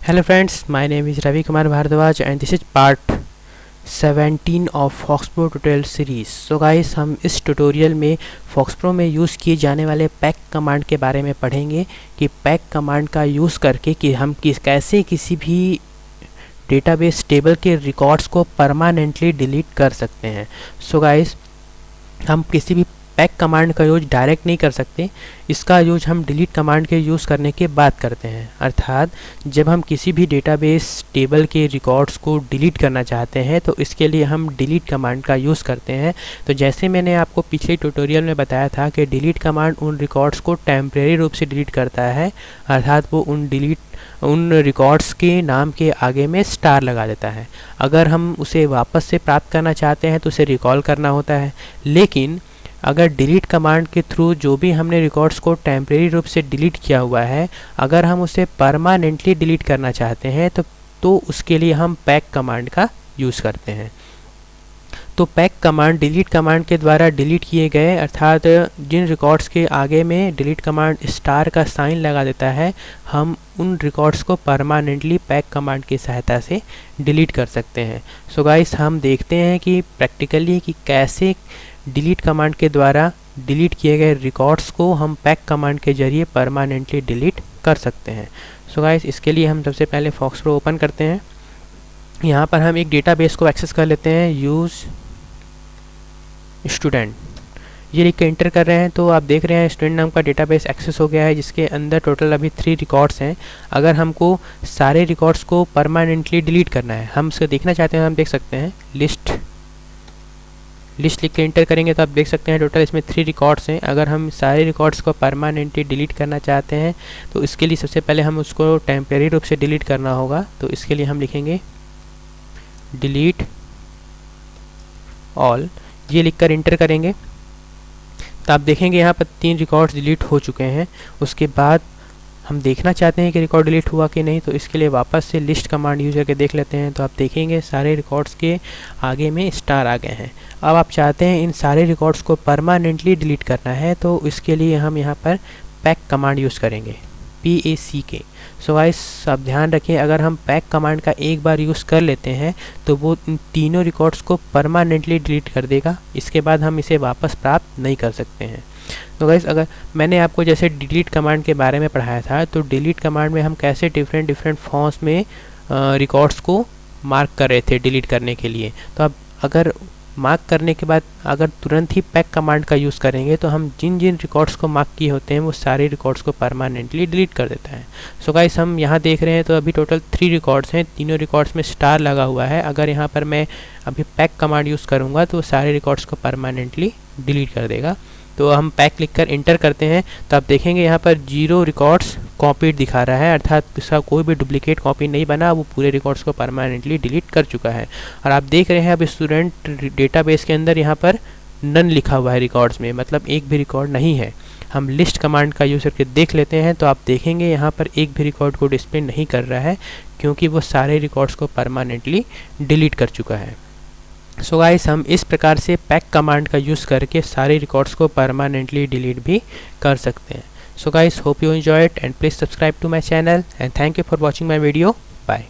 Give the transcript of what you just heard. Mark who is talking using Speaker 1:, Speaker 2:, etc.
Speaker 1: Hello friends, my name is Ravi Kumar Bhardwaj and this is part 17 of Foxpro tutorial series. So guys, हम इस tutorial में Foxpro में use किए जाने वाले पैक कमांड के बारे में पढ़ेंगे कि पैक कमांड का यूज़ करके कि हम कैसे किसी भी डेटाबेस टेबल के रिकॉर्ड्स को परमानेंटली डिलीट कर सकते हैं. सो गाइस, हम किसी भी पैक कमांड का यूज डायरेक्ट नहीं कर सकते. इसका यूज हम डिलीट कमांड के यूज़ करने के बाद करते हैं. अर्थात जब हम किसी भी डेटाबेस टेबल के रिकॉर्ड्स को डिलीट करना चाहते हैं तो इसके लिए हम डिलीट कमांड का यूज़ करते हैं. तो जैसे मैंने आपको पिछले ट्यूटोरियल में बताया था कि डिलीट कमांड उन रिकॉर्ड्स को टेम्परेरी रूप से डिलीट करता है. अर्थात वो उन रिकॉर्ड्स के नाम के आगे में स्टार लगा देता है. अगर हम उसे वापस से प्राप्त करना चाहते हैं तो उसे रिकॉल करना होता है. लेकिन अगर डिलीट कमांड के थ्रू जो भी हमने रिकॉर्ड्स को टेम्परेरी रूप से डिलीट किया हुआ है, अगर हम उसे परमानेंटली डिलीट करना चाहते हैं तो उसके लिए हम पैक कमांड का यूज़ करते हैं. तो पैक कमांड डिलीट कमांड के द्वारा डिलीट किए गए अर्थात जिन रिकॉर्ड्स के आगे में डिलीट कमांड स्टार का साइन लगा देता है, हम उन रिकॉर्ड्स को परमानेंटली पैक कमांड की सहायता से डिलीट कर सकते हैं. सो गाइस, हम देखते हैं कि प्रैक्टिकली कि कैसे डिलीट कमांड के द्वारा डिलीट किए गए रिकॉर्ड्स को हम पैक कमांड के जरिए परमानेंटली डिलीट कर सकते हैं. सो गाइस, इसके लिए हम सबसे पहले फॉक्सप्रो ओपन करते हैं. यहाँ पर हम एक डेटाबेस को एक्सेस कर लेते हैं. यूज़ स्टूडेंट ये लिख के इंटर कर रहे हैं तो आप देख रहे हैं स्टूडेंट नाम का डेटाबेस एक्सेस हो गया है, जिसके अंदर टोटल अभी 3 रिकॉर्ड्स हैं. अगर हमको सारे रिकॉर्ड्स को परमानेंटली डिलीट करना है, हम इसको देखना चाहते हैं, हम देख सकते हैं लिस्ट लिख के इंटर करेंगे तो आप देख सकते हैं टोटल इसमें 3 रिकॉर्ड्स हैं. अगर हम सारे रिकॉर्ड्स को परमानेंटली डिलीट करना चाहते हैं तो इसके लिए सबसे पहले हम उसको टेम्परेरी रूप से डिलीट करना होगा. तो इसके लिए हम लिखेंगे डिलीट ऑल. ये लिखकर इंटर करेंगे तो आप देखेंगे यहाँ पर 3 रिकॉर्ड्स डिलीट हो चुके हैं. उसके बाद हम देखना चाहते हैं कि रिकॉर्ड डिलीट हुआ कि नहीं, तो इसके लिए वापस से लिस्ट कमांड यूज़ करके देख लेते हैं. तो आप देखेंगे सारे रिकॉर्ड्स के आगे में स्टार आ गए हैं. अब आप चाहते हैं इन सारे रिकॉर्ड्स को परमानेंटली डिलीट करना है तो इसके लिए हम यहाँ पर पैक कमांड यूज़ करेंगे, PACK. सो गाइस, आप ध्यान रखें, अगर हम पैक कमांड का एक बार यूज़ कर लेते हैं तो वो इन तीनों रिकॉर्ड्स को परमानेंटली डिलीट कर देगा. इसके बाद हम इसे वापस प्राप्त नहीं कर सकते हैं. तो गाइस, अगर मैंने आपको जैसे डिलीट कमांड के बारे में पढ़ाया था तो डिलीट कमांड में हम कैसे डिफरेंट फॉर्म्स में रिकॉर्ड्स को मार्क कर रहे थे डिलीट करने के लिए. तो अब अगर मार्क करने के बाद अगर तुरंत ही पैक कमांड का यूज़ करेंगे तो हम जिन रिकॉर्ड्स को मार्क किए होते हैं वो सारे रिकॉर्ड्स को परमानेंटली डिलीट कर देता है. सो गाइस, हम यहाँ देख रहे हैं तो अभी टोटल 3 रिकॉर्ड्स हैं. तीनों रिकॉर्ड्स में स्टार लगा हुआ है. अगर यहाँ पर मैं अभी पैक कमांड यूज़ करूँगा तो सारे रिकॉर्ड्स को परमानेंटली डिलीट कर देगा. तो हम पैक लिखकर इंटर करते हैं तो आप देखेंगे यहाँ पर 0 रिकॉर्ड्स कॉपीड दिखा रहा है. अर्थात इसका कोई भी डुप्लीकेट कॉपी नहीं बना, वो पूरे रिकॉर्ड्स को परमानेंटली डिलीट कर चुका है. और आप देख रहे हैं अब स्टूडेंट डेटाबेस के अंदर यहाँ पर नन लिखा हुआ है रिकॉर्ड्स में, मतलब एक भी रिकॉर्ड नहीं है. हम लिस्ट कमांड का यूज़ करके देख लेते हैं तो आप देखेंगे यहाँ पर एक भी रिकॉर्ड को डिस्प्ले नहीं कर रहा है क्योंकि वो सारे रिकॉर्ड्स को परमानेंटली डिलीट कर चुका है. सो गाइस, हम इस प्रकार से पैक कमांड का यूज़ करके सारे रिकॉर्ड्स को परमानेंटली डिलीट भी कर सकते हैं. So guys, hope you enjoy it and please subscribe to my channel and thank you for watching my video. Bye.